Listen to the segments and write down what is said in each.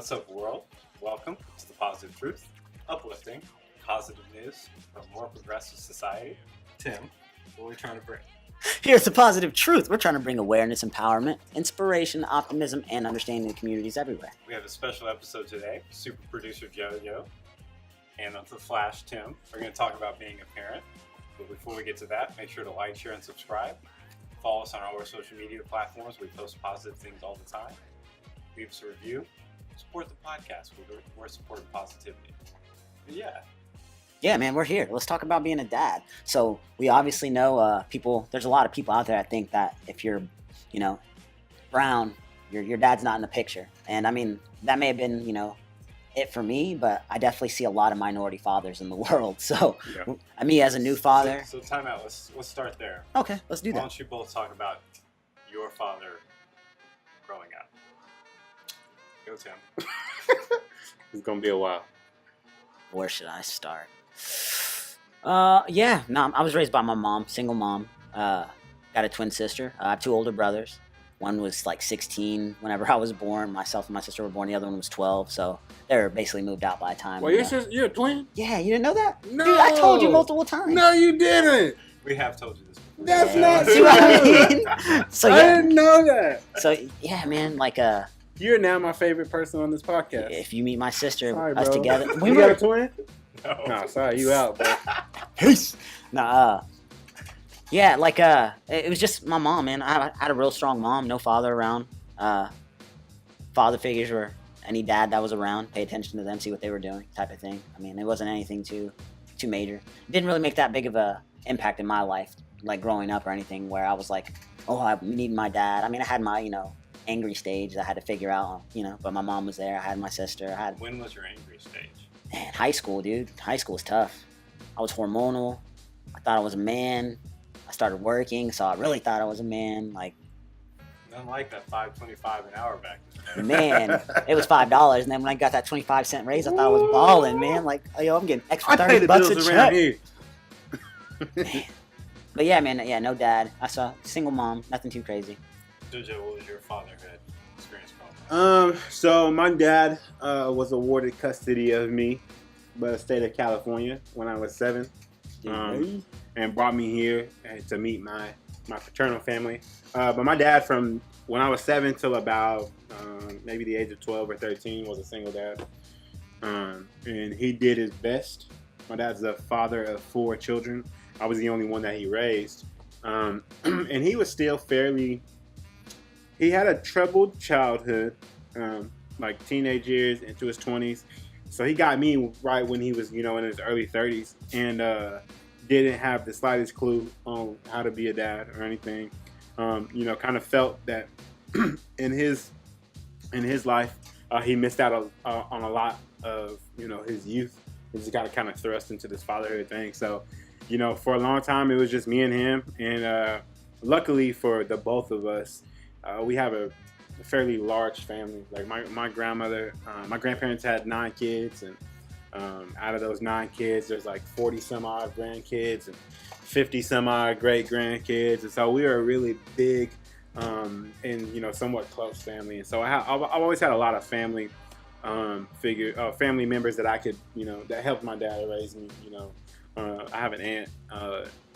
What's up, world? Welcome to the Positive Truth, uplifting, positive news for a more progressive society. Tim, what are we trying to bring? Here's the positive truth. We're trying to bring awareness, empowerment, inspiration, optimism, and understanding to communities everywhere. We have a special episode today. Super producer JoJo and on the Flash Tim are going to talk about being a parent. But before we get to that, make sure to like, share, and subscribe. Follow us on all our social media platforms. We post positive things all the time. Leave us a review. Support the podcast. We're supporting positivity. But Yeah, man, we're here. Let's talk about being a dad. So we obviously know there's a lot of people out there that think that if you're, brown, your dad's not in the picture. And I mean, that may have been, it for me, but I definitely see a lot of minority fathers in the world. So me as a new father. So time out. Let's start there. Okay, let's do that. Why don't you both talk about your father growing up? Go, Tim. It's gonna be a while. Where should I start? I was raised by my mom, single mom. Got a twin sister. I have two older brothers. One was like 16 whenever I was born. Myself and my sister were born. The other one was 12. So they were basically moved out by the time. Well, you're a twin? Yeah, you didn't know that? No. Dude, I told you multiple times. No, you didn't. We have told you this before. That's not See true. what I mean? So I yeah. didn't know that. So yeah, man. You're now my favorite person on this podcast. If you meet my sister, Sorry, us bro. together. You got a twin? No. No, sorry, you out, bro. Peace. It was just my mom, man. I had a real strong mom, no father around. Father figures were any dad that was around, pay attention to them, see what they were doing, type of thing. I mean, it wasn't anything too major. It didn't really make that big of a impact in my life, like growing up or anything, where I was like, oh, I need my dad. I mean, I had my, angry stage that I had to figure out, but my mom was there. I had my sister. When was your angry stage? Man, high school, dude. High school was tough. I was hormonal. I thought I was a man. I started working, so I really thought I was a man. Like, Nothing like that $5.25 an hour back then. man, it was $5, and then when I got that 25-cent raise, I thought I was balling, man. Like, yo, I'm getting extra I pay the $30 bills a around check. here. Man. But yeah, man, no dad. I saw single mom, nothing too crazy. JoJo, what was your fatherhood experience growing up? So my dad was awarded custody of me by the state of California when I was 7, and brought me here to meet my paternal family. But my dad, from when I was 7 till about maybe the age of 12 or 13, was a single dad, and he did his best. My dad's the father of 4 children. I was the only one that he raised, and he was still fairly. He had a troubled childhood, like teenage years into his 20s. So he got me right when he was, in his early 30s, and didn't have the slightest clue on how to be a dad or anything. Kind of felt that in his life, he missed out on a lot of, his youth. He just got kind of thrust into this fatherhood thing. So, for a long time, it was just me and him. And luckily for the both of us, we have a fairly large family. Like my grandmother, my grandparents had 9 kids, and out of those 9 kids, there's like 40 some odd grandkids and 50 some odd great grandkids, and so we were a really big and somewhat close family. And so I've always had a lot of family family members that I could that helped my dad raise me. I have an aunt,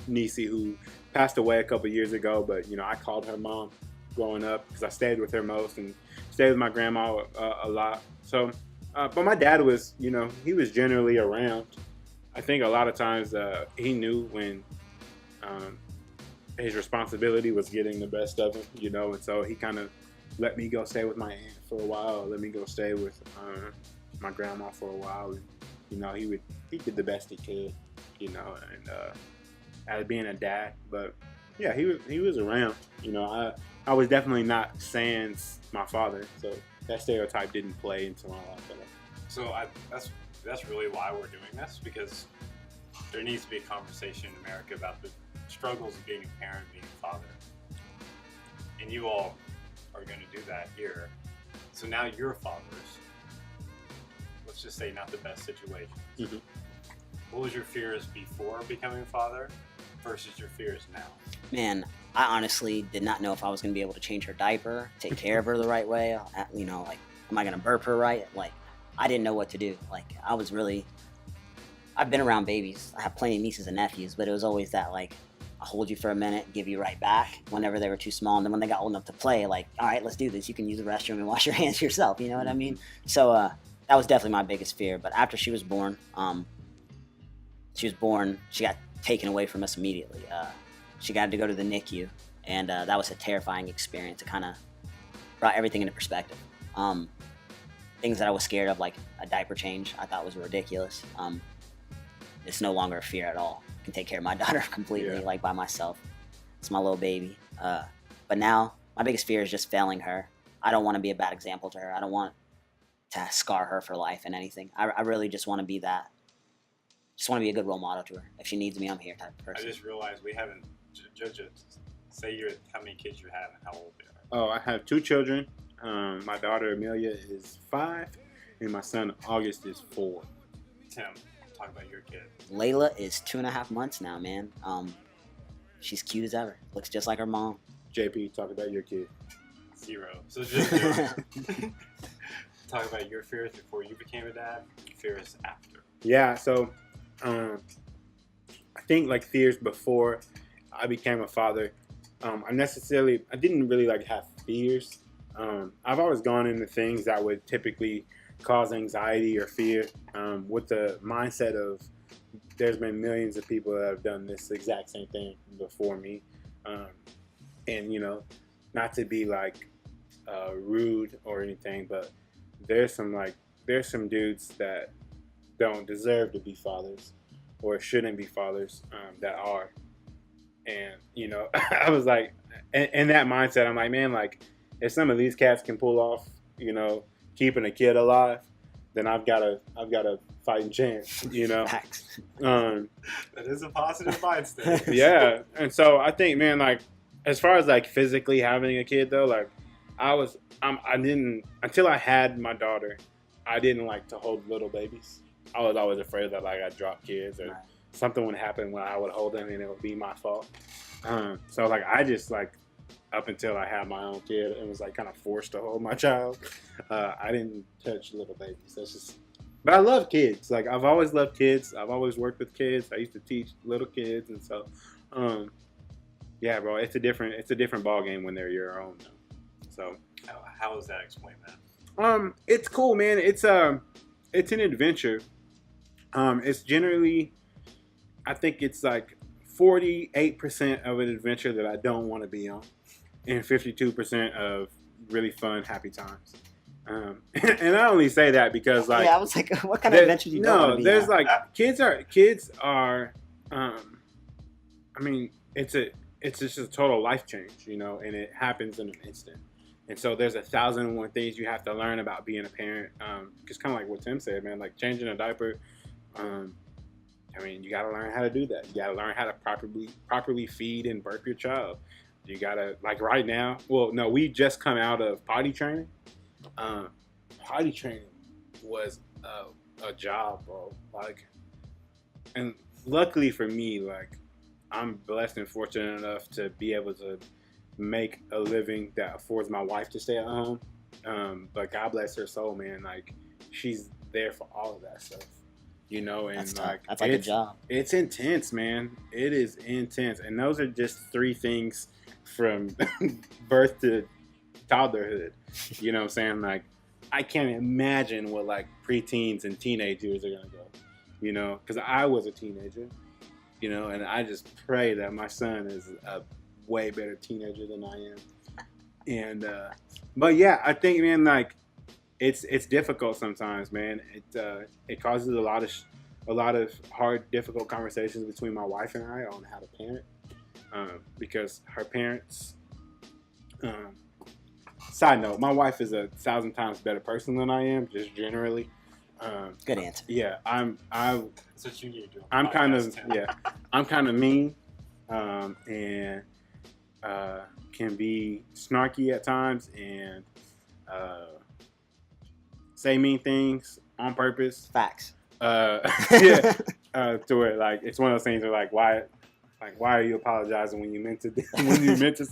Nisi, who passed away a couple years ago, but I called her mom growing up because I stayed with her most and stayed with my grandma a lot. So, but my dad was, he was generally around. I think a lot of times he knew when his responsibility was getting the best of him, and so he kind of let me go stay with my aunt for a while, let me go stay with my grandma for a while, and he did the best he could, and as being a dad. But yeah, he was around. I was definitely not sans my father, so that stereotype didn't play into my life at all. So that's really why we're doing this, because there needs to be a conversation in America about the struggles of being a parent, being a father. And you all are going to do that here. So now you're fathers. Let's just say not the best situation. Mm-hmm. What was your fears before becoming a father versus your fears now? Man, I honestly did not know if I was going to be able to change her diaper, take care of her the right way. Am I gonna burp her right? Like, I didn't know what to do. Like, I've been around babies. I have plenty of nieces and nephews, but it was always that, like, I'll hold you for a minute, give you right back whenever they were too small. And then when they got old enough to play, like, all right, let's do this. You can use the restroom and wash your hands yourself. You know what I mean? So that was definitely my biggest fear. But after she was born, she got taken away from us immediately. She got to go to the NICU, and that was a terrifying experience. It kind of brought everything into perspective. Things that I was scared of, like a diaper change, I thought was ridiculous. It's no longer a fear at all. I can take care of my daughter completely, like by myself. It's my little baby. But now my biggest fear is just failing her. I don't want to be a bad example to her. I don't want to scar her for life and anything. I really just want to be that. Just want to be a good role model to her. If she needs me, I'm here type of person. I just realized we haven't. JoJo, say how many kids you have and how old they are. Oh, I have 2 children. My daughter Amelia is 5, and my son August is 4. Tim, talk about your kid. Layla is 2.5 months now, man. She's cute as ever. Looks just like her mom. JP, talk about your kid. 0. So JoJo, talk about your fears before you became a dad. Fears after. Yeah. So, I think like fears before I became a father. I didn't really like have fears. I've always gone into things that would typically cause anxiety or fear with the mindset of there's been millions of people that have done this exact same thing before me. And, you know, not to be like rude or anything, but there's some dudes that don't deserve to be fathers or shouldn't be fathers that are. And, you know, I was like, in that mindset, I'm like, man, like, if some of these cats can pull off, you know, keeping a kid alive, then I've got a fighting chance, you know. That is a positive mindset. Yeah. And so I think, man, like, as far as like physically having a kid though, like I didn't, until I had my daughter, I didn't like to hold little babies. I was always afraid that like I'd drop kids or something would happen when I would hold them and it would be my fault. So like I just like, up until I had my own kid and was like kind of forced to hold my child, I didn't touch little babies. That's just, but I love kids. Like I've always loved kids. I've always worked with kids. I used to teach little kids, and so, yeah, bro, it's a different ball game when they're your own. So how does that explain that? It's cool, man. It's an adventure. It's generally, I think it's like 48% of an adventure that I don't want to be on, and 52% of really fun, happy times. And I only say that because, like, yeah, I was like, what kind of adventure do you want to be there's on? like kids are. I mean, it's just a total life change, you know, and it happens in an instant. And so there's 1,001 things you have to learn about being a parent. Just kind of like what Tim said, man, like changing a diaper. I mean, you got to learn how to do that. You got to learn how to properly feed and burp your child. You got to, like right now, well, no, we just come out of potty training. Potty training was a job, bro. Like, and luckily for me, like, I'm blessed and fortunate enough to be able to make a living that affords my wife to stay at home. But God bless her soul, man. Like, she's there for all of that stuff. You know, and that's like that's like a job. It's intense, man. It is intense, and those are just 3 things from birth to toddlerhood. You know what I'm saying? Like, I can't imagine what like preteens and teenagers are gonna go. You know, because I was a teenager. You know, and I just pray that my son is a way better teenager than I am. And but yeah, I think, man, like, it's difficult sometimes, man. It causes a lot of hard, difficult conversations between my wife and I on how to parent, because her parents. Side note: my wife is 1,000 times better person than I am, just generally. Good answer. Yeah, That's what you need to do. I'm kind of mean, and can be snarky at times, and say mean things on purpose. Facts. Yeah, to where like it's one of those things where why are you apologizing when you meant to say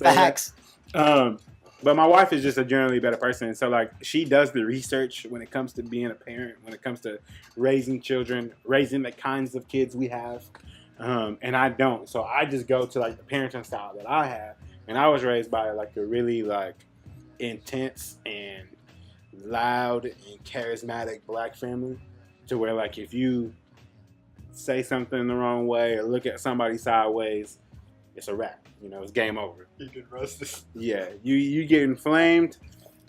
Facts. that? But my wife is just a generally better person. So, like, she does the research when it comes to being a parent, when it comes to raising children, raising the kinds of kids we have. And I don't. So I just go to, like, the parenting style that I have. And I was raised by, like, a really, like, intense and loud and charismatic black family. To where, like, if you say something the wrong way or look at somebody sideways, it's a wrap. You know, it's game over. You get roasted. Yeah, you get inflamed.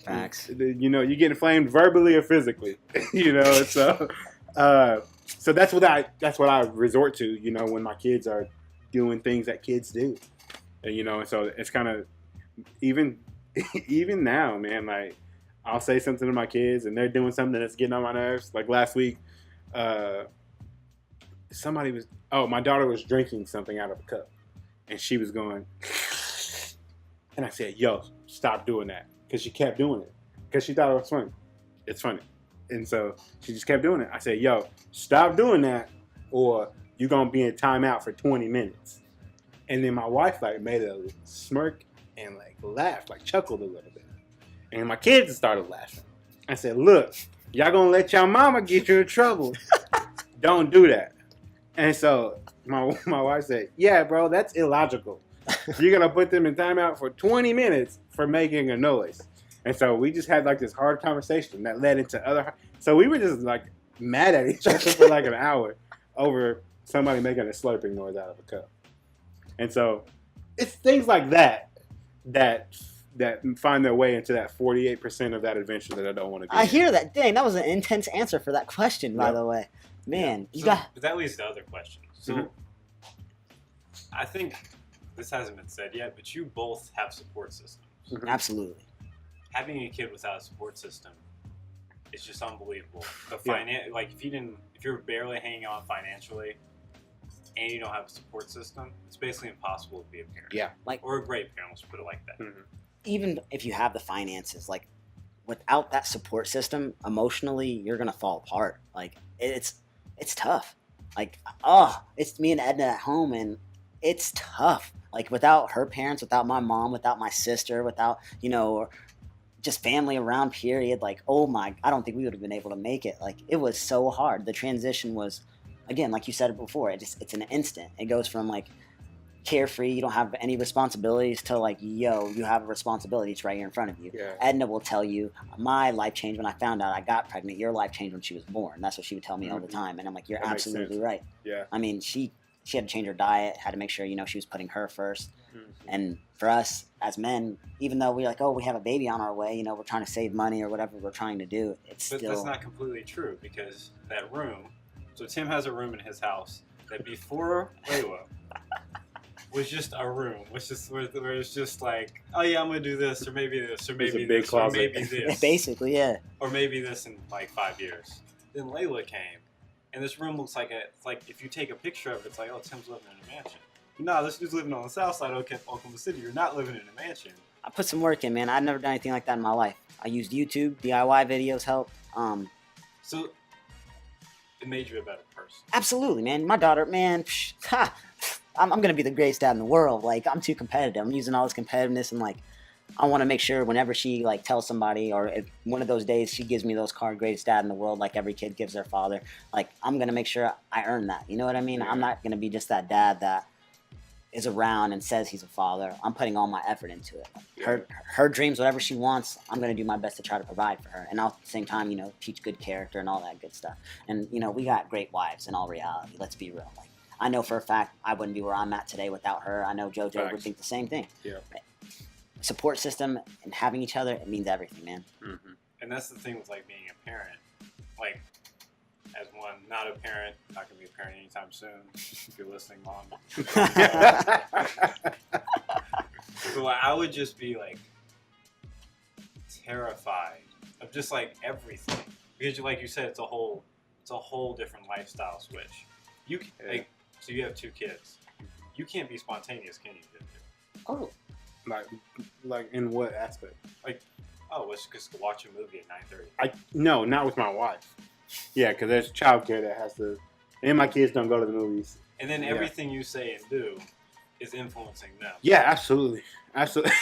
Facts. You know, you get inflamed verbally or physically. You know, so that's what I resort to. You know, when my kids are doing things that kids do. And, you know, and so it's kind of even now, man. Like, I'll say something to my kids, and they're doing something that's getting on my nerves. Like last week, my daughter was drinking something out of a cup. And she was going, and I said, yo, stop doing that. Because she kept doing it. Because she thought it was funny. It's funny. And so she just kept doing it. I said, yo, stop doing that, or you're going to be in timeout for 20 minutes. And then my wife, like, made a smirk and, like, laughed, like, chuckled a little bit. And my kids started laughing. I said, look, y'all going to let y'all mama get you in trouble. Don't do that. And so my wife said, yeah, bro, that's illogical. You're going to put them in timeout for 20 minutes for making a noise. And so we just had, like, this hard conversation that led into other. So we were just, like, mad at each other for, like, an hour over somebody making a slurping noise out of a cup. And so it's things like that find their way into that 48% of that adventure that I don't want to do. I hear that. Dang, that was an intense answer for that question, by the way. Man, But that leads to other questions. So I think this hasn't been said yet, but you both have support systems. Mm-hmm. Absolutely. Having a kid without a support system is just unbelievable. Like if you're barely hanging on financially and you don't have a support system, it's basically impossible to be a parent. Yeah. Or a great parent, let's put it like that. Mm-hmm. Even if you have the finances, like, without that support system, emotionally, you're gonna fall apart. Like, it's tough. Like, it's me and Edna at home, and it's tough. Like, without her parents, without my mom, without my sister, without, you know, just family around, period. Like, I don't think we would have been able to make it. Like, it was so hard. The transition was, again, like you said it before, it's an instant. It goes from, like, carefree, you don't have any responsibilities, to, like, yo, you have a responsibility, it's right here in front of you. Yeah. Edna will tell you, my life changed when I found out I got pregnant. Your life changed when she was born. That's what she would tell me all the time. And I'm like, you're That makes absolutely sense. right. Yeah. I mean, she had to change her diet, had to make sure, you know, she was putting her first. Mm-hmm. And for us as men, even though we're like, we have a baby on our way, you know, we're trying to save money or whatever we're trying to do, But that's not completely true, because that room, so Tim has a room in his house that before Layla was just a room, which is where it's just like, oh yeah, I'm gonna do this, or maybe this, or maybe this, or maybe this, basically, yeah, or maybe this in like 5 years. Then Layla came, and this room looks like if you take a picture of it, it's like, oh, Tim's living in a mansion. No, this dude's living on the south side of Oklahoma City. You're not living in a mansion. I put some work in, man. I've never done anything like that in my life. I used YouTube, DIY videos help. So it made you a better person. Absolutely, man. My daughter, man, I'm gonna be the greatest dad in the world. Like, I'm too competitive. I'm using all this competitiveness, and, like, I want to make sure whenever she, like, tells somebody, or if one of those days she gives me those cards, greatest dad in the world, like every kid gives their father, like, I'm gonna make sure I earn that. You know what I mean? I'm not gonna be just that dad that is around and says he's a father. I'm putting all my effort into it. Her dreams, whatever she wants, I'm going to do my best to try to provide for her. And at the same time, you know, teach good character and all that good stuff. And, you know, we got great wives in all reality. Let's be real. Like, I know for a fact I wouldn't be where I'm at today without her. I know JoJo would think the same thing. Yeah. Support system and having each other, it means everything, man. Mm-hmm. And that's the thing with, like, being a parent. Like, as one, not a parent, not going to be a parent anytime soon. If you're listening, Mom. So I would just be, like, terrified of just, like, everything. Because, like you said, it's a whole different lifestyle switch. Like, so you have 2 kids. You can't be spontaneous, can you? Oh. Like in what aspect? Like, let's just watch a movie at 9:30. No, not with my wife. Yeah, because there's childcare that has to, and my kids don't go to the movies. And then everything you say and do is influencing them. Yeah, absolutely. Absolutely.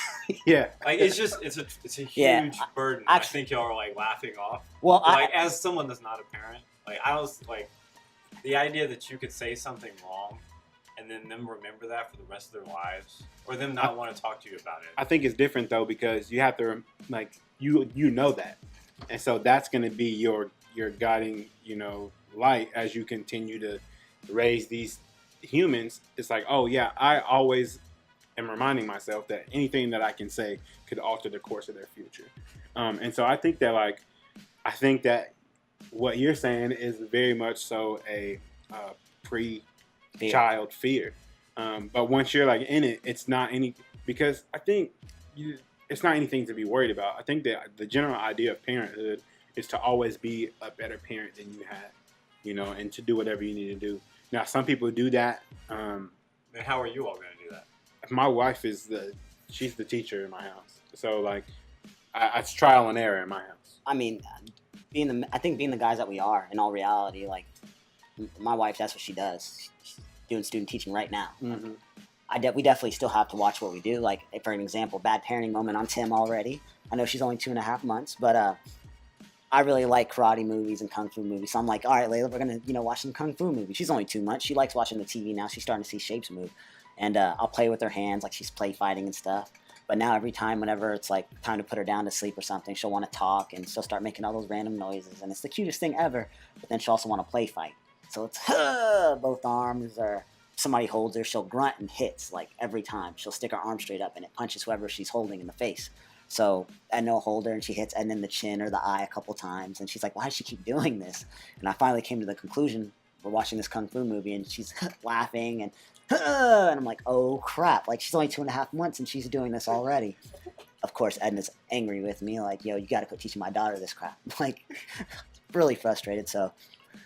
Yeah. Like it's a huge Yeah, burden. I- I think y'all are like laughing off. Well, Like as someone that's not a parent, like I was like the idea that you could say something wrong and then them remember that for the rest of their lives, or them not want to talk to you about it. I think it's different though, because you have to like you know that, and so that's going to be your guiding light as you continue to raise these humans. It's like, oh yeah, I always am reminding myself that anything that I can say could alter the course of their future. And so I think that what you're saying is very much so a pre-child fear. But once you're like in it, it's not any, because I think it's not anything to be worried about. I think that the general idea of parenthood is to always be a better parent than you had, and to do whatever you need to do. Now, some people do that. Then how are you all going to do that? My wife she's the teacher in my house. So like, it's trial and error in my house. I mean, I think being the guys that we are, in all reality, like my wife, that's what she does. She's doing student teaching right now. Mm-hmm. We definitely still have to watch what we do. Like, for an example, bad parenting moment on Tim already. I know she's only 2.5 months, but I really like karate movies and kung fu movies. So I'm like, all right, Layla, we're gonna watch some kung fu movies. She's only 2 months. She likes watching the TV now. She's starting to see shapes move, and I'll play with her hands, like she's play fighting and stuff. But now every time, whenever it's like time to put her down to sleep or something, she'll want to talk and she'll start making all those random noises, and it's the cutest thing ever. But then she'll also want to play fight. So it's both arms, or somebody holds her, she'll grunt and hits like every time. She'll stick her arm straight up and it punches whoever she's holding in the face. So and they'll hold her and she hits and then the chin or the eye a couple times, and she's like, why does she keep doing this? And I finally came to the conclusion, we're watching this kung fu movie and she's laughing and I'm like, oh crap, like she's only 2.5 months and she's doing this already. Of course, Edna's angry with me, like, yo, you gotta quit teaching my daughter this crap. Like, really frustrated. So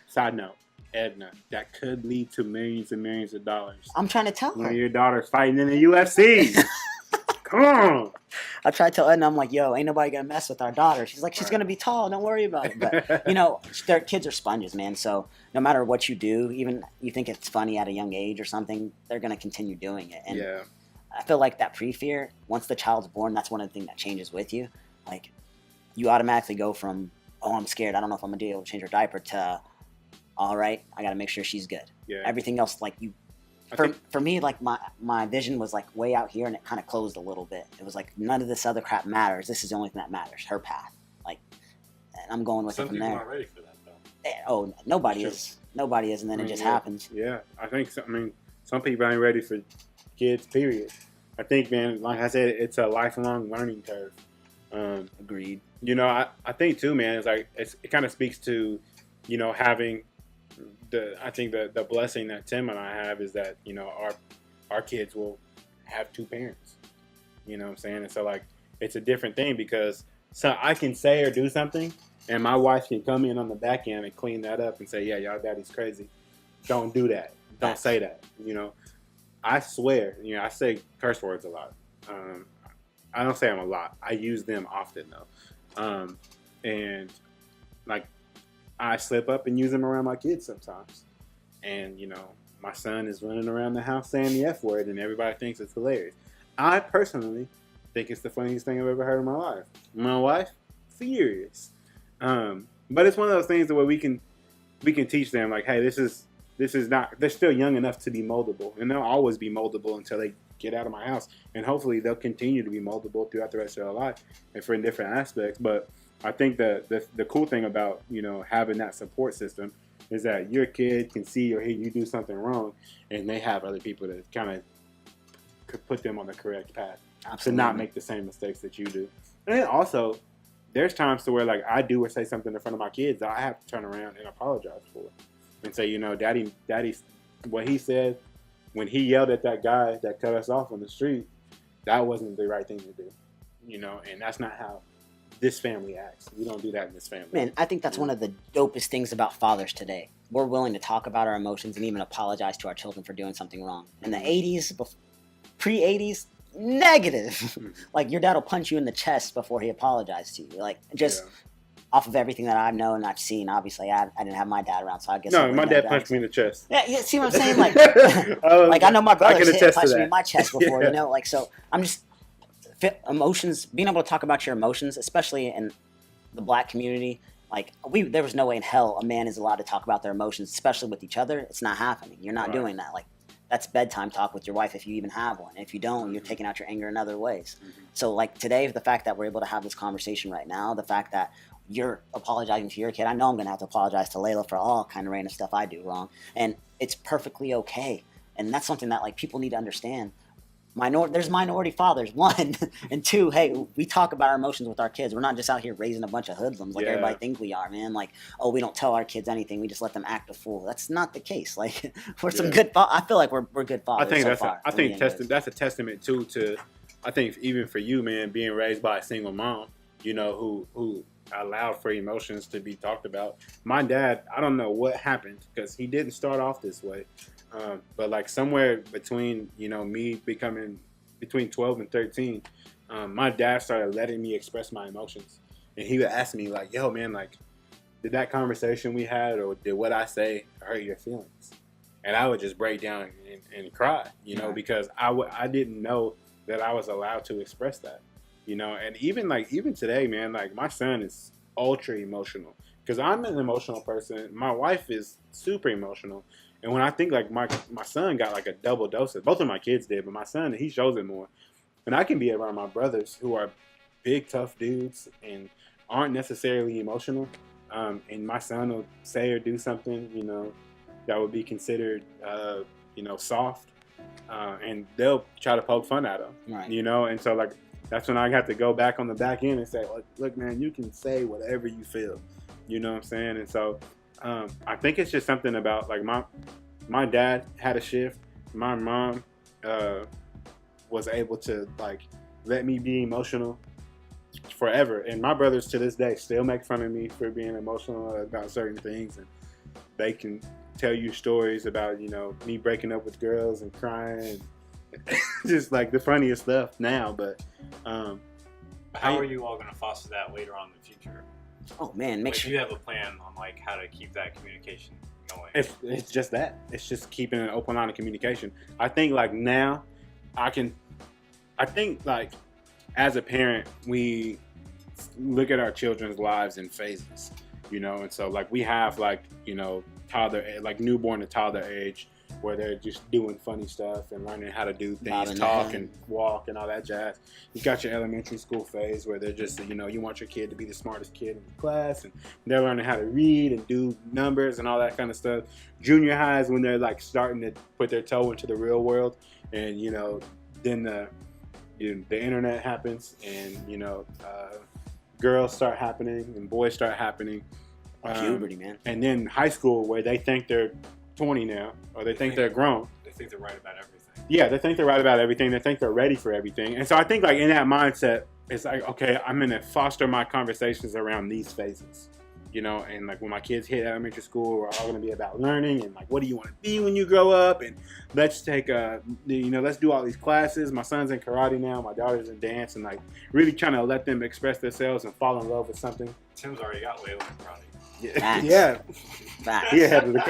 Side note, Edna, that could lead to millions and millions of dollars. I'm trying to tell her. When your daughter's fighting in the UFC. Come on. I tried to tell Edna, I'm like, yo, ain't nobody gonna mess with our daughter. She's like, she's gonna be tall, don't worry about it. But their kids are sponges, man. So no matter what you do, even you think it's funny at a young age or something, they're gonna continue doing it. And yeah. I feel like that pre-fear, once the child's born, that's one of the things that changes with you. Like, you automatically go from, oh, I'm scared, I don't know if I'm gonna be able to change her diaper, to, all right, I gotta make sure she's good. Yeah. Everything else, like, for me, like, my vision was like way out here, and it kind of closed a little bit. It was like, none of this other crap matters. This is the only thing that matters, her path. Like, and I'm going with it from there. Some people aren't ready for that, though. Oh, nobody is. Nobody is, and then it just happens. Yeah, I think so. I mean, some people ain't ready for kids, period. I think, man, like I said, it's a lifelong learning curve. Agreed. I think too, man, it's like it kind of speaks to, having the blessing that Tim and I have is that, our kids will have 2 parents. You know what I'm saying? And so, like, it's a different thing, because so I can say or do something, and my wife can come in on the back end and clean that up and say, yeah, y'all daddy's crazy. Don't do that. Don't say that. I swear, I say curse words a lot. I don't say them a lot. I use them often, though. And, like, I slip up and use them around my kids sometimes. And, my son is running around the house saying the F word, and everybody thinks it's hilarious. I personally think it's the funniest thing I've ever heard in my life. My wife, furious. But it's one of those things where we can teach them, like, hey, this is not, they're still young enough to be moldable, and they'll always be moldable until they get out of my house, and hopefully they'll continue to be moldable throughout the rest of their life and for different aspects. But I think the cool thing about having that support system is that your kid can see or hear you do something wrong, and they have other people that kind of could put them on the correct path. Absolutely. To not make the same mistakes that you do. And then also, there's times to where, like, I do or say something in front of my kids that I have to turn around and apologize for, and say, daddy's what he said when he yelled at that guy that cut us off on the street, that wasn't the right thing to do, and that's not how this family acts. We don't do that in this family. Man, I think that's one of the dopest things about fathers today. We're willing to talk about our emotions and even apologize to our children for doing something wrong. In the 80s, pre-80s, negative. Like, your dad will punch you in the chest before he apologized to you. Like, just off of everything that I've known and I've seen, obviously I didn't have my dad around, so I guess No, my dad punched me in the chest. Yeah, see what I'm saying? Like, like I know my brother punched me in my chest before, Yeah. you know. Like, so I'm just emotions. Being able to talk about your emotions, especially in the Black community, like there was no way in hell a man is allowed to talk about their emotions, especially with each other. It's not happening. You're not doing that. Like, that's bedtime talk with your wife if you even have one. If you don't, you're taking out your anger in other ways. So like today, the fact that we're able to have this conversation right now, the fact that you're apologizing to your kid, I know I'm going to have to apologize to Layla for all kind of random stuff I do wrong. And it's perfectly okay. And that's something that like people need to understand. There's minority fathers, one. And two, hey, we talk about our emotions with our kids. We're not just out here raising a bunch of hoodlums like everybody thinks we are, man. Like, oh, we don't tell our kids anything. We just let them act a fool. That's not the case. Like, we're some good I feel like we're good fathers. I think that's a testament too to, I think even for you, man, being raised by a single mom, you know, who allowed for emotions to be talked about. My dad, I don't know what happened because he didn't start off this way. But like somewhere between, you know, me becoming between 12 and 13, my dad started letting me express my emotions. And he would ask me like, yo, man, like, did that conversation we had or did what I say hurt your feelings? And I would just break down and cry, you know, because I didn't know that I was allowed to express that, you know. And even today, man, like my son is ultra emotional because I'm an emotional person. My wife is super emotional. And when I think like my son got like a double dose of, both of my kids did, but my son, he shows it more. And I can be around my brothers who are big, tough dudes and aren't necessarily emotional. And my son will say or do something, you know, that would be considered, you know, soft. And they'll try to poke fun at him, you know? And so like, that's when I got to go back on the back end and say, look, man, you can say whatever you feel, you know what I'm saying? And so, I think it's just something about like my dad had a shift. My mom was able to like let me be emotional forever, and my brothers to this day still make fun of me for being emotional about certain things, and they can tell you stories about, you know, me breaking up with girls and crying, and just like the funniest stuff now. But how are you all going to foster that later on in the future? Oh man, make sure you have a plan on like how to keep that communication going. It's just that. It's just keeping an open line of communication. I think like now, I think like as a parent, we look at our children's lives in phases, you know, and so like we have like, you know, toddler, like newborn to toddler age, where they're just doing funny stuff and learning how to do things, talk and walk and all that jazz. You got your elementary school phase where they're just, you know, you want your kid to be the smartest kid in the class, and they're learning how to read and do numbers and all that kind of stuff. Junior high is when they're like starting to put their toe into the real world, and you know, then the internet happens, and you know, girls start happening and boys start happening. Puberty, man. And then high school, where they think they're 20 now, or they think they're grown. They think they're right about everything. Yeah, they think they're right about everything. They think they're ready for everything. And so I think like in that mindset, it's like, okay, I'm going to foster my conversations around these phases, you know, and like when my kids hit elementary school, we're all going to be about learning and like, what do you want to be when you grow up? And let's take let's do all these classes. My son's in karate now. My daughter's in dance, and like really trying to let them express themselves and fall in love with something. Tim's already got Layla in karate. Yeah. He ahead of the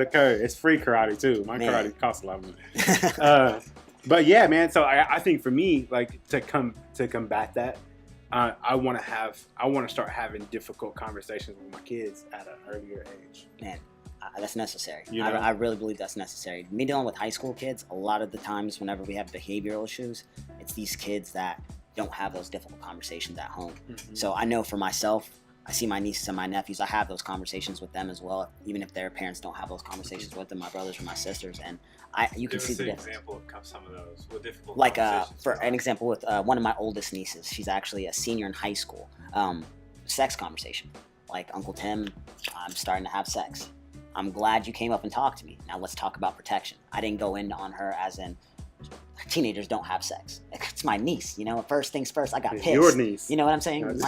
curve. It's free karate too. My karate costs a lot of money. But yeah, man. So I think for me, like to combat that, I want to start having difficult conversations with my kids at an earlier age. Man, that's necessary. You know? I really believe that's necessary. Me dealing with high school kids, a lot of the times whenever we have behavioral issues, it's these kids that don't have those difficult conversations at home. Mm-hmm. So I know for myself, I see my nieces and my nephews, I have those conversations with them as well, even if their parents don't have those conversations with them, my brothers or my sisters. And you can see the difference. Give us an example of some of those. What difficult like for an example with one of my oldest nieces, she's actually a senior in high school. Sex conversation. Like, Uncle Tim, I'm starting to have sex. I'm glad you came up and talked to me. Now let's talk about protection. I didn't go in on her as in, teenagers don't have sex. It's my niece, you know. First things first, I got pissed. Your niece. You know what I'm saying?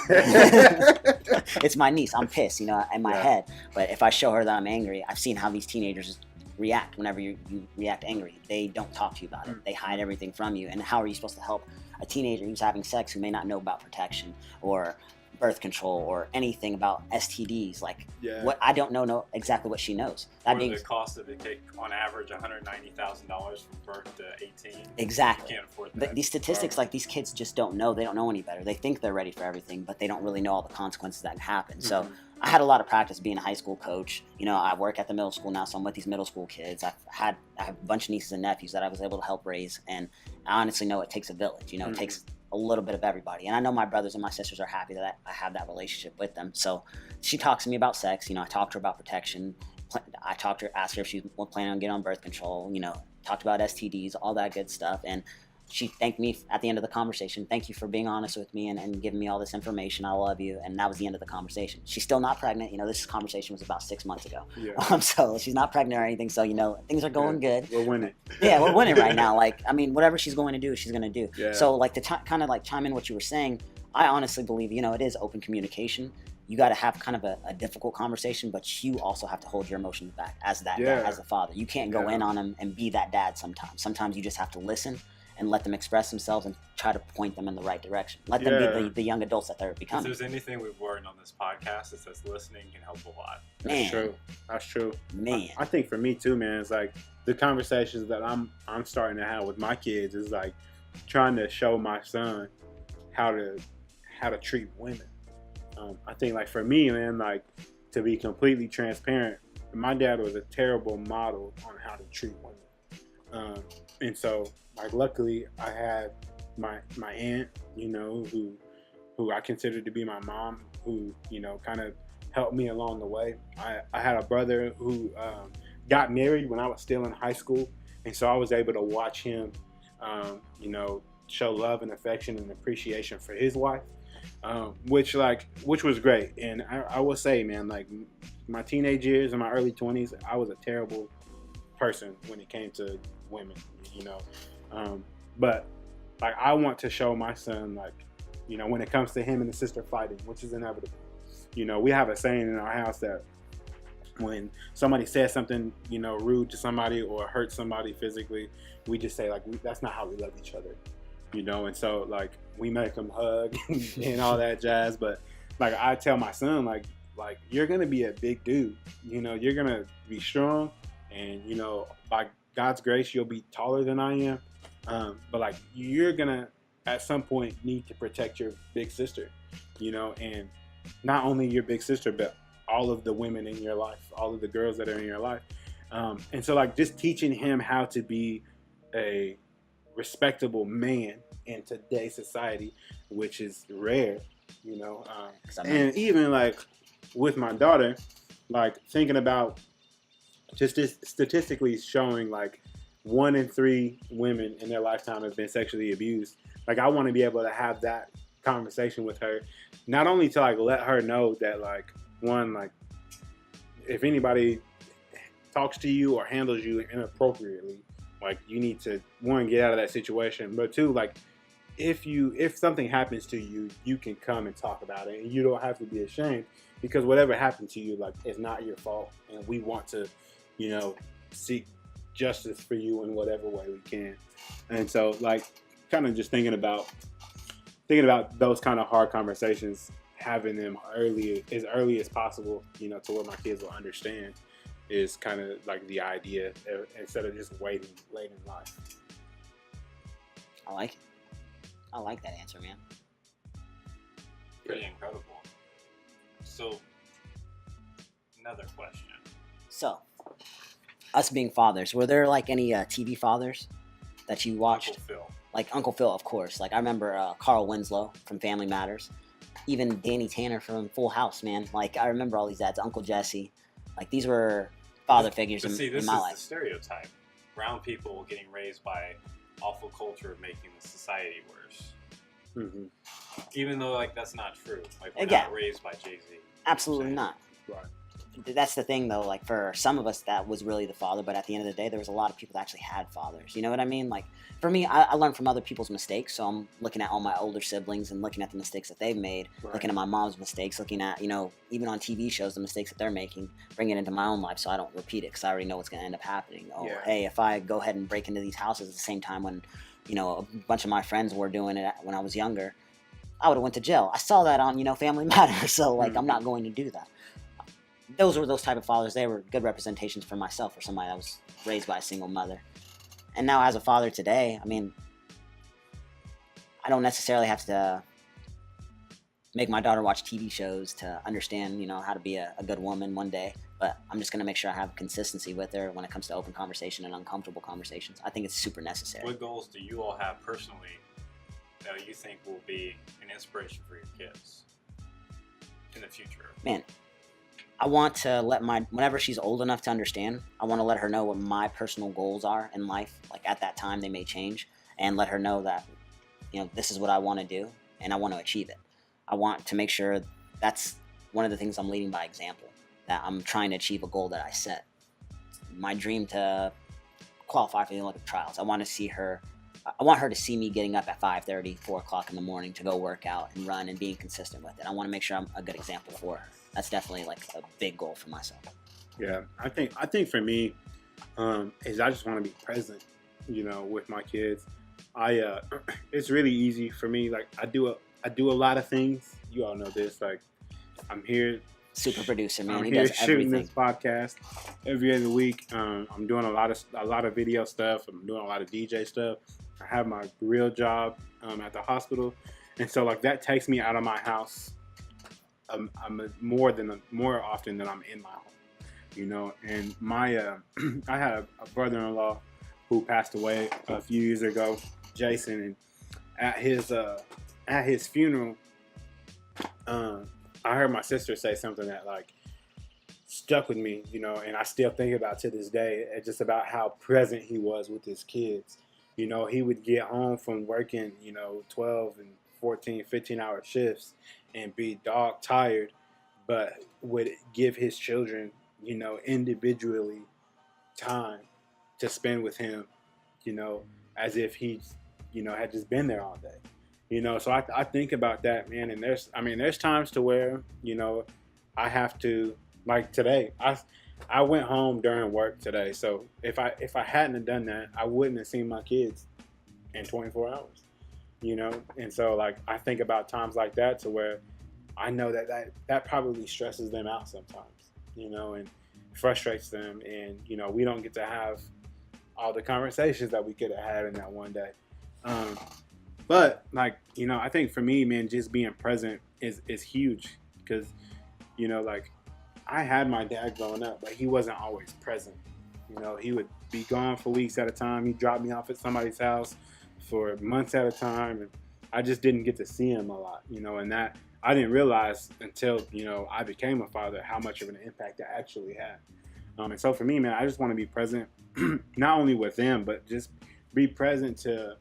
It's my niece. I'm pissed, you know, in my head. But if I show her that I'm angry, I've seen how these teenagers react whenever you react angry. They don't talk to you about it. They hide everything from you. And how are you supposed to help a teenager who's having sex who may not know about protection or birth control or anything about STDs. Like, Yeah. what I don't know exactly what she knows. That What being are the cost of it take on average $190,000 from birth to 18? exactly. You can't afford that. These statistics, like, these kids just don't know. They don't know any better. They think they're ready for everything, but they don't really know all the consequences that can happen. So I had a lot of practice being a high school coach. You know, I work at the middle school now, so I'm with these middle school kids. I have a bunch of nieces and nephews that I was able to help raise, and I honestly know it takes a village. You know, it takes a little bit of everybody. And I know my brothers and my sisters are happy that I have that relationship with them. So she talks to me about sex. You know, I talked to her about protection. I talked to her, asked her if she was planning on getting on birth control. You know, talked about STDs, all that good stuff. And she thanked me at the end of the conversation. Thank you for being honest with me and giving me all this information. I love you. And that was the end of the conversation. She's still not pregnant. You know, this conversation was about 6 months ago. Yeah. So she's not pregnant or anything. So, you know, things are going good. We're winning. Yeah, we're winning right now. Like, I mean, whatever she's going to do, she's going to do. Yeah. So, like, to kind of like chime in what you were saying, I honestly believe, you know, it is open communication. You got to have kind of a difficult conversation, but you also have to hold your emotions back as that dad, as a father. You can't go in on them and be that dad sometimes. Sometimes you just have to listen and let them express themselves and try to point them in the right direction. Let them be the young adults that they're becoming. If there's anything we've learned on this podcast, it's that listening can help a lot. Man. That's true. That's true. Man. I think for me too, man, it's like the conversations that I'm starting to have with my kids is like trying to show my son how to treat women. I think, like, for me, man, like, to be completely transparent, my dad was a terrible model on how to treat women. And so, like, luckily I had my aunt, you know, who I considered to be my mom, who, you know, kind of helped me along the way. I had a brother who got married when I was still in high school, and so I was able to watch him, you know, show love and affection and appreciation for his wife. Which was great. And I will say, man, like, my teenage years and my early 20s, I was a terrible person when it came to women, you know. But like, I want to show my son, like, you know, when it comes to him and his sister fighting, which is inevitable. You know, we have a saying in our house that when somebody says something, you know, rude to somebody or hurt somebody physically, we just say, like, that's not how we love each other. You know, and so, like, we make them hug and all that jazz. But, like, I tell my son, like you're gonna be a big dude. You know, you're gonna be strong, and, you know, by God's grace, you'll be taller than I am. But, like, you're gonna at some point need to protect your big sister. You know, and not only your big sister, but all of the women in your life, all of the girls that are in your life. And so, like, just teaching him how to be a respectable man in today's society, which is rare, you know. And even, like, with my daughter, like, thinking about just statistically showing, like, 1 in 3 women in their lifetime have been sexually abused. Like, I want to be able to have that conversation with her, not only to, like, let her know that, like, one, like, if anybody talks to you or handles you inappropriately, like, you need to, one, get out of that situation, but two, like, if something happens to you, you can come and talk about it, and you don't have to be ashamed, because whatever happened to you, like, it's not your fault, and we want to, you know, seek justice for you in whatever way we can. And so, like, kind of just thinking about those kind of hard conversations, having them as early as possible, you know, to where my kids will understand, is kind of like the idea, instead of just waiting late in life. I like it. I like that answer, man. Pretty incredible. So, another question. So, us being fathers, were there, like, any TV fathers that you watched? Uncle Phil. Like Uncle Phil, of course. Like, I remember Carl Winslow from Family Matters. Even Danny Tanner from Full House, man. Like, I remember all these dads. Uncle Jesse. Like, these were father figures in my life. This is the stereotype. Brown people getting raised by awful culture making the society worse. Mm-hmm. Even though, like, that's not true. Like, we're Again, not raised by Jay-Z. Absolutely not. Right. That's the thing, though. Like, for some of us, that was really the father. But at the end of the day, there was a lot of people that actually had fathers. You know what I mean? Like, for me, I learned from other people's mistakes. So I'm looking at all my older siblings and looking at the mistakes that they've made. Right. Looking at my mom's mistakes. Looking at, you know, even on TV shows, the mistakes that they're making. Bring it into my own life so I don't repeat it, because I already know what's going to end up happening. Oh, Yeah. Hey, if I go ahead and break into these houses at the same time when, you know, a bunch of my friends were doing it when I was younger, I would have went to jail. I saw that on, Family Matters, so, like, I'm not going to do that. Those were those type of fathers. They were good representations for myself, or somebody that was raised by a single mother. And now as a father today, I mean, I don't necessarily have to make my daughter watch TV shows to understand, how to be a good woman one day. But I'm just going to make sure I have consistency with her when it comes to open conversation and uncomfortable conversations. I think it's super necessary. What goals do you all have personally that you think will be an inspiration for your kids in the future? Man, I want to whenever she's old enough to understand, I want to let her know what my personal goals are in life. Like, at that time, they may change, and let her know that, this is what I want to do, and I want to achieve it. I want to make sure that's one of the things I'm leading by example, that I'm trying to achieve a goal that I set. My dream to qualify for the Olympic trials. I want her to see me getting up at 5:30, 4 o'clock in the morning to go work out and run and being consistent with it. I want to make sure I'm a good example for her. That's definitely like a big goal for myself. Yeah, I think for me, is I just want to be present, with my kids. It's really easy for me. Like, I do a lot of things. You all know this. Like, I'm here. Super producer, man. I'm He here does shooting everything. this podcast every other week. I'm doing a lot of video stuff. I'm doing a lot of DJ stuff. I have my real job at the hospital, and so like that takes me out of my house. I'm more often than I'm in my home, And my I had a brother-in-law who passed away a few years ago, Jason, and at his funeral, I heard my sister say something that like stuck with me, and I still think about to this day. It's just about how present he was with his kids. He would get home from working, 12 and 14, 15-hour shifts and be dog tired, but would give his children, individually time to spend with him, as if he, had just been there all day. So I think about that, man. And there's times to where, I have to, like today, I went home during work today. So if I hadn't have done that, I wouldn't have seen my kids in 24 hours, And so like, I think about times like that to where I know that probably stresses them out sometimes, and frustrates them. And, we don't get to have all the conversations that we could have had in that one day. But like, I think for me, man, just being present is huge because, like I had my dad growing up, but he wasn't always present. He would be gone for weeks at a time. He'd drop me off at somebody's house for months at a time. And I just didn't get to see him a lot, and that I didn't realize until, I became a father, how much of an impact that actually had. And so for me, man, I just want to be present, not only with them, but just be present to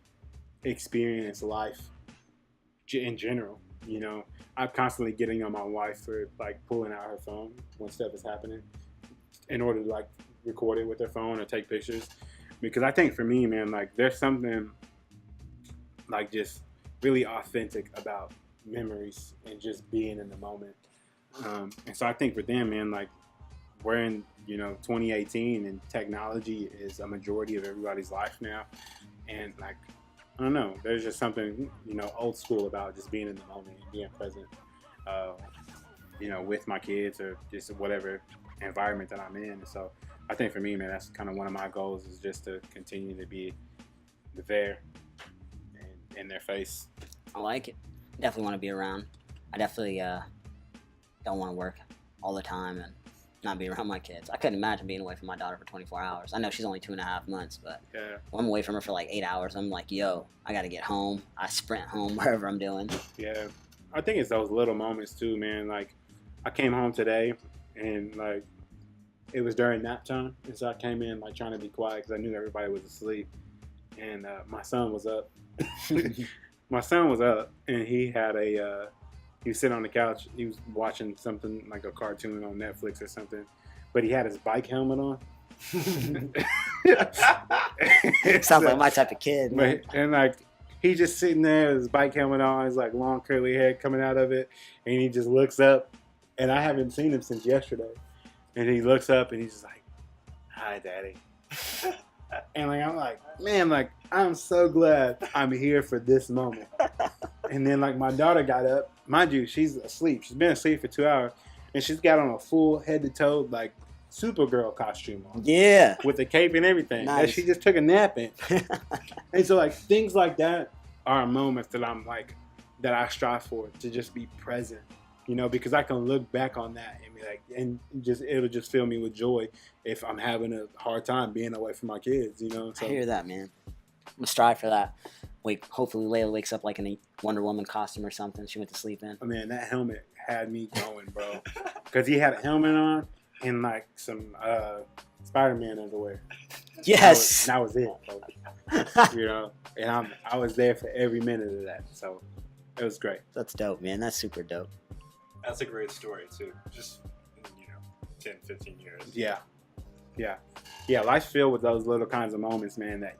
experience life in general. I'm constantly getting on my wife for like pulling out her phone when stuff is happening in order to like record it with her phone or take pictures, because I think for me, man, like there's something like just really authentic about memories and just being in the moment. And so I think for them, man, like we're in 2018 and technology is a majority of everybody's life now, and like I don't know, there's just something old school about just being in the moment and being present, with my kids or just whatever environment that I'm in. And so I think for me, man, that's kind of one of my goals, is just to continue to be there and in their face. I like it. Definitely want to be around. I definitely don't want to work all the time and not be around my kids. I couldn't imagine being away from my daughter for 24 hours. I know she's only 2.5 months, but Yeah. when I'm away from her for like 8 hours, I'm like, yo, I got to get home. I sprint home wherever I'm doing. Yeah. I think it's those little moments too, man. Like I came home today and like it was during nap time. And so I came in like trying to be quiet because I knew everybody was asleep. And my son was up. My son was up and he was sitting on the couch. He was watching something like a cartoon on Netflix or something, but he had his bike helmet on. Sounds like my type of kid, man. And like he's just sitting there with his bike helmet on, his like long curly hair coming out of it, and he just looks up, and I haven't seen him since yesterday. And he looks up and he's just like, "Hi, Daddy." And like I'm like, man, like I'm so glad I'm here for this moment. And then like my daughter got up. Mind you, she's asleep. She's been asleep for 2 hours, and she's got on a full head to toe like Supergirl costume on. Yeah. With the cape and everything. Nice. That she just took a nap in. And so like things like that are moments that I'm like that I strive for, to just be present. You know, because I can look back on that and be like, and just it'll just fill me with joy if I'm having a hard time being away from my kids. You know, so I hear that, man. I'm gonna strive for that. Wait, hopefully Layla wakes up like in a Wonder Woman costume or something she went to sleep in. oh, man, that helmet had me going, bro. Because he had a helmet on and like some Spider-Man underwear. Yes. That was it, bro. You know, and I was there for every minute of that, so it was great. That's dope, man. That's super dope. That's a great story too. Just 10, 15 years. Yeah. Life's filled with those little kinds of moments, man. That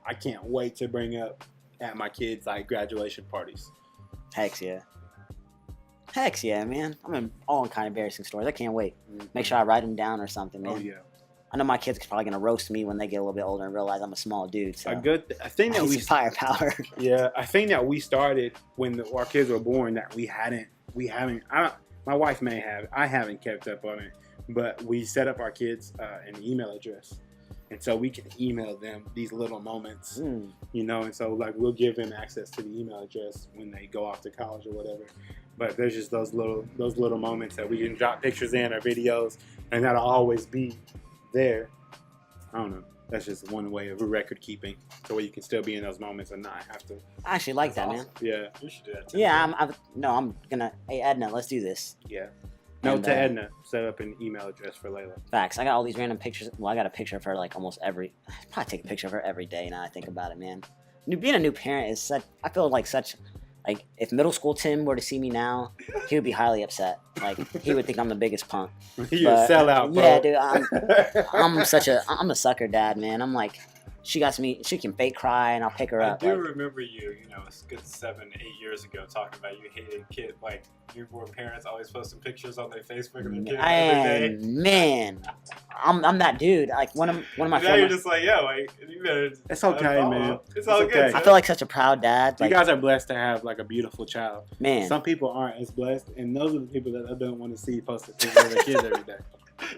I can't wait to bring up at my kids' like graduation parties. Heck yeah, man. I'm in all kind of embarrassing stories. I can't wait. Make sure I write them down or something, man. Oh yeah. I know my kids are probably gonna roast me when they get a little bit older and realize I'm a small dude. So A thing that we firepower. Yeah, I think that we started when our kids were born that we haven't. My wife may have. I haven't kept up on it, but we set up our kids an email address, and so we can email them these little moments, you know. And so like we'll give them access to the email address when they go off to college or whatever. But there's just those little moments that we can drop pictures in or videos, and that'll always be there. I don't know. That's just one way of record keeping, so where you can still be in those moments and not have to. I actually like That's that, awesome. man. Yeah. You should do that too. Yeah, I'm gonna. Hey, Edna, let's do this. Yeah. No, And, to Edna, set up an email address for Layla. Facts. I got all these random pictures. Well, I got a picture of her like almost I probably take a picture of her every day now I think about it, man. Being a new parent is such. I feel like if middle school Tim were to see me now, he would be highly upset. Like he would think I'm the biggest punk. You a sellout, bro. Yeah, dude. I'm a sucker dad, man. I'm like, she can fake cry and I'll pick her I up. do Like, remember you, a good 7, 8 years ago, talking about you hated kids, like newborn parents always posting pictures on their Facebook of their kids every day. Man, I'm that dude. Like one of my Now friends. you're just like, yo, like you better. It's okay, follow. man. It's all It's good. okay. I feel like such a proud dad. You Like, guys are blessed to have like a beautiful child. man, Some people aren't as blessed, and those are the people that I don't want to see posting pictures of their kids every day.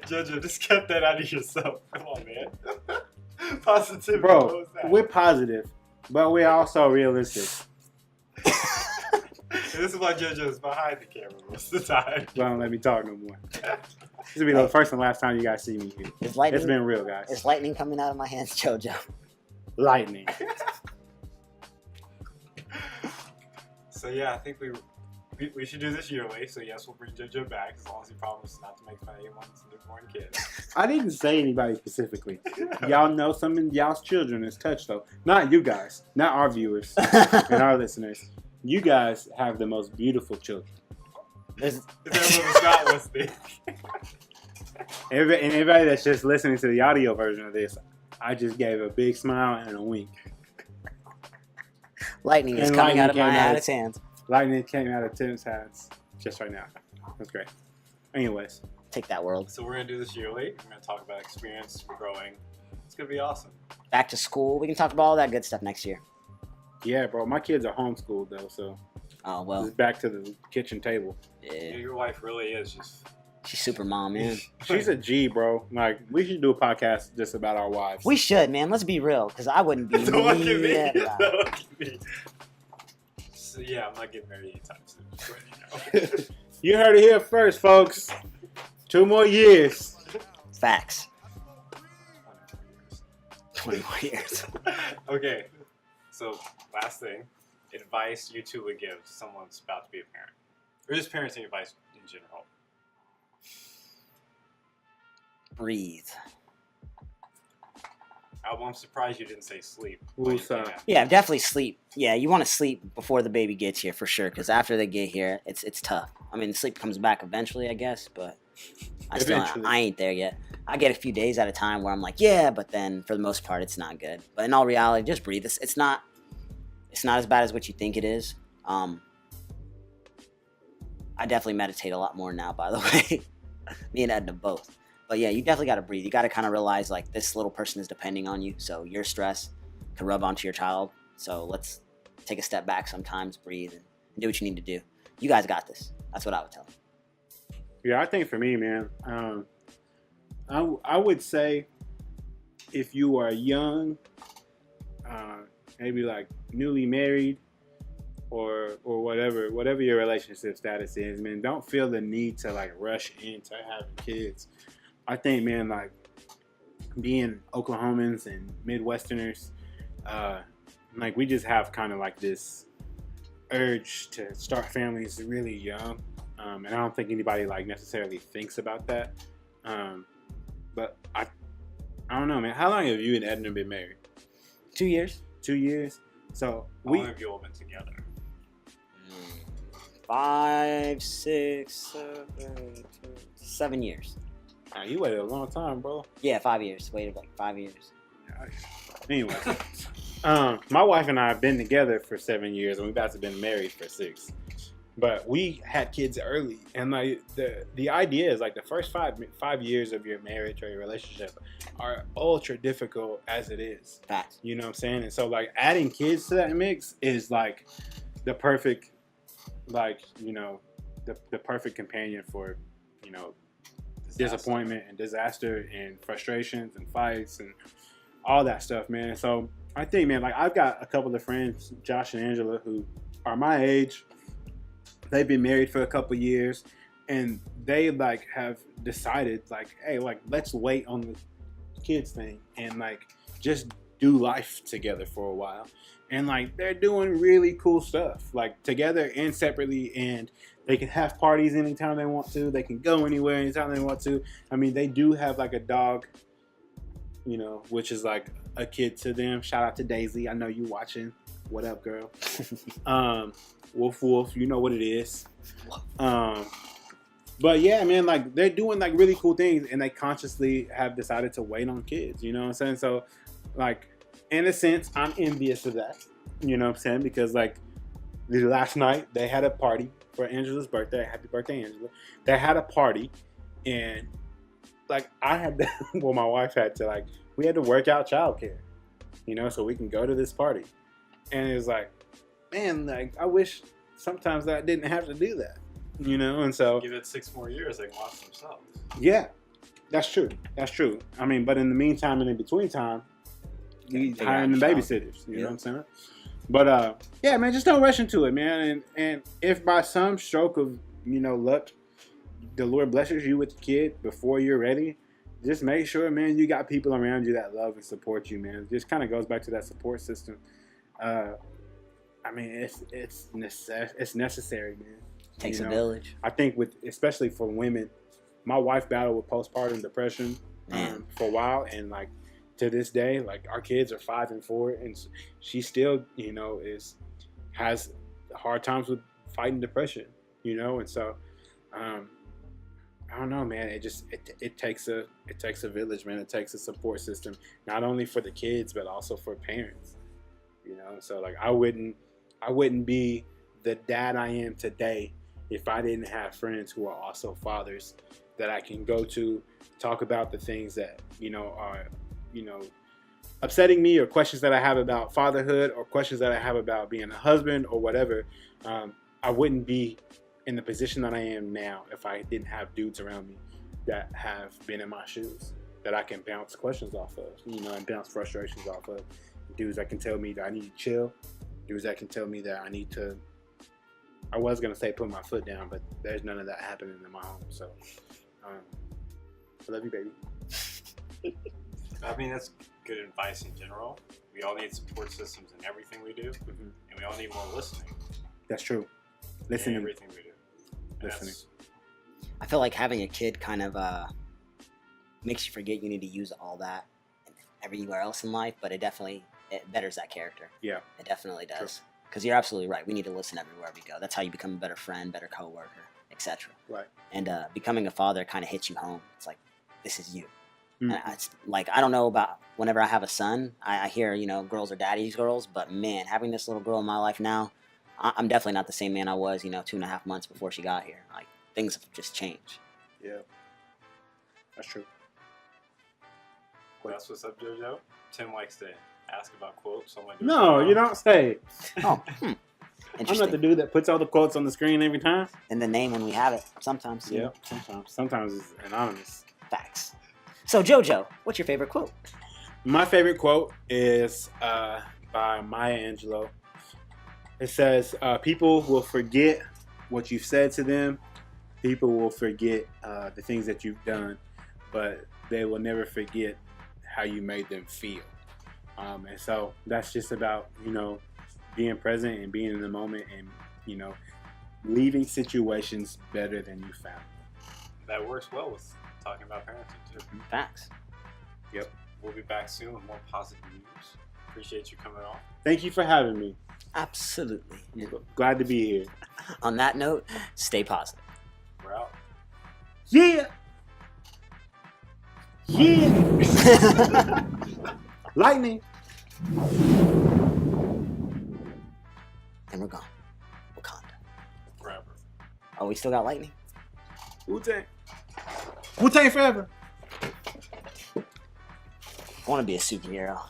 JoJo, just get that out of yourself. Come on, man. Positivity. What Bro, was that? we're positive, but we're also realistic. This is why JoJo is behind the camera most of the time. Don't let me talk no more. This will be the first and last time you guys see me here. is lightning, It's been real, guys. is lightning coming out of my hands, JoJo? Lightning. So yeah, I think we should do this yearly. So yes, we'll bring JoJo back as long as he promises not to make fun of anyone's newborn kid. I didn't say anybody specifically. Y'all know some of y'all's children is touched though. Not you guys. Not our viewers and our listeners. You guys have the most beautiful children. There's, Everyone's not listening. And everybody that's just listening to the audio version of this, I just gave a big smile and a wink. lightning is And coming out of lightning my came out. hands. Lightning came out of Tim's hands just right now. That's great. Anyways, Take that, world. So we're gonna do this yearly. We're gonna talk about experience, growing. It's gonna be awesome. Back to school. We can talk about all that good stuff next year. yeah, bro, my kids are homeschooled though, so Oh well. it's back to the kitchen table. Yeah. Your wife really is just. She's super mom, man. She's a G, bro. Like, we should do a podcast just about our wives. We should, man. Let's be real, because I wouldn't be. Don't look at me. Yeah, Don't look at me. So yeah, I'm not getting married anytime soon. Just letting you know. You heard it here first, folks. 2 more years. Facts. 20 20 more years. Okay, so last thing, advice you two would give to someone that's about to be a parent, or just parenting advice in general. Breathe. I'm surprised you didn't say sleep. Ooh, when you son. came in. Yeah, definitely sleep. Yeah, you want to sleep before the baby gets here for sure, because after they get here, it's tough. I mean, sleep comes back eventually, I guess, but Eventually. I ain't there yet. I get a few days at a time where I'm like, yeah, but then for the most part, it's not good. But in all reality, just breathe. It's not as bad as what you think it is. I definitely meditate a lot more now, by the way. Me and Edna both. But yeah, you definitely got to breathe. You got to kind of realize like this little person is depending on you, so your stress can rub onto your child. So let's take a step back sometimes, breathe, and do what you need to do. You guys got this. That's what I would tell them. Yeah, I think for me, man, I would say if you are young, maybe like newly married, or whatever your relationship status is, man, don't feel the need to like rush into having kids. I think, man, like being Oklahomans and Midwesterners, like we just have kind of like this urge to start families really young, and I don't think anybody like necessarily thinks about that. But I don't know, man. How long have you and Edna been married? 2 years. 2 years. So How long have you all been together? 5, 6, 7 years. You waited a long time, bro. Yeah, 5 years. Waited like 5 years. Anyway, my wife and I have been together for 7 years, and we've about to been married for 6. But we had kids early, and like the idea is like the first 5 years of your marriage or your relationship are ultra difficult as it is. Facts. You know what I'm saying? And so like adding kids to that mix is like the perfect, like, you know, the perfect companion for, you know, disappointment and disaster and frustrations and fights and all that stuff, man. So I think, man, like I've got a couple of friends, Josh and Angela, who are my age. They've been married for a couple of years, and they like have decided like, hey, like let's wait on the kids thing and like just do life together for a while. And like they're doing really cool stuff, like together and separately, and they can have parties anytime they want to. They can go anywhere anytime they want to. I mean, they do have like a dog, you know, which is like a kid to them. Shout out to Daisy. I know you watching. What up, girl? Woof woof, you know what it is. But yeah, man, like they're doing like really cool things, and they consciously have decided to wait on kids. You know what I'm saying? So, like, in a sense, I'm envious of that. You know what I'm saying? Because like the last night they had a party for Angela's birthday. Happy birthday, Angela! They had a party, and like I had to, well, my wife had to, like, we had to work out childcare, you know, so we can go to this party. And it was like, man, like I wish sometimes that I didn't have to do that, you know. And so Give it 6 more years, they can watch themselves. yeah, that's true. That's true. I mean, but in the meantime and in between time, you hiring the babysitters. You know what I'm saying? But yeah, man, just don't rush into it, man. And if by some stroke of, you know, luck, the Lord blesses you with the kid before you're ready, just make sure, man, you got people around you that love and support you, man. It just kind of goes back to that support system. I mean, it's necessary, man. Takes a village. I think especially for women, my wife battled with postpartum depression for a while, and like to this day, like our kids are 5 and 4, and she still, you know, has hard times with fighting depression, you know, and so I don't know, man. It takes a village, man. It takes a support system, not only for the kids but also for parents, you know. So like I wouldn't be the dad I am today if I didn't have friends who are also fathers that I can go to talk about the things that, you know, are, you know, upsetting me, or questions that I have about fatherhood, or questions that I have about being a husband or whatever. I wouldn't be in the position that I am now if I didn't have dudes around me that have been in my shoes, that I can bounce questions off of, you know, and bounce frustrations off of. Dudes that can tell me that I need to chill. Dudes that can tell me that I need to, I was going to say put my foot down, but there's none of that happening in my home. So, I love you, baby. I mean, that's good advice in general. We all need support systems in everything we do, and we all need more listening. That's true. Listening. In everything we do. And Listening. I feel like having a kid kind of makes you forget you need to use all that everywhere else in life, but it betters that character. Yeah. It definitely does. Because you're absolutely right. We need to listen everywhere we go. That's how you become a better friend, better coworker, etc. Right. And becoming a father kind of hits you home. It's like, this is you. Mm-hmm. And it's like, I don't know about whenever I have a son, I hear, you know, girls are daddy's girls, but man, having this little girl in my life now, I'm definitely not the same man I was, you know, 2.5 months before she got here. Like, things have just changed. Yeah. That's true. That's what's up, JoJo. Tim likes to ask about quotes. So I'm gonna do No, you don't say. Oh, I'm interesting. not the dude that puts all the quotes on the screen every time. And the name when we have it. Sometimes. You Yeah, know, sometimes. Sometimes it's anonymous. facts. So JoJo, what's your favorite quote? My favorite quote is by Maya Angelou. It says, people will forget what you've said to them. People will forget the things that you've done, but they will never forget how you made them feel. And so that's just about, being present and being in the moment and, leaving situations better than you found. That works well with talking about parenting too. Facts. Yep. We'll be back soon with more positive news. Appreciate you coming on. Thank you for having me. Absolutely. Glad to be here. On that note, stay positive. We're out. Yeah. Yeah. Lightning. And we're gone. Wakanda. Forever. Oh, we still got lightning? Wu-Tang. Wu-Tang forever. I want to be a superhero.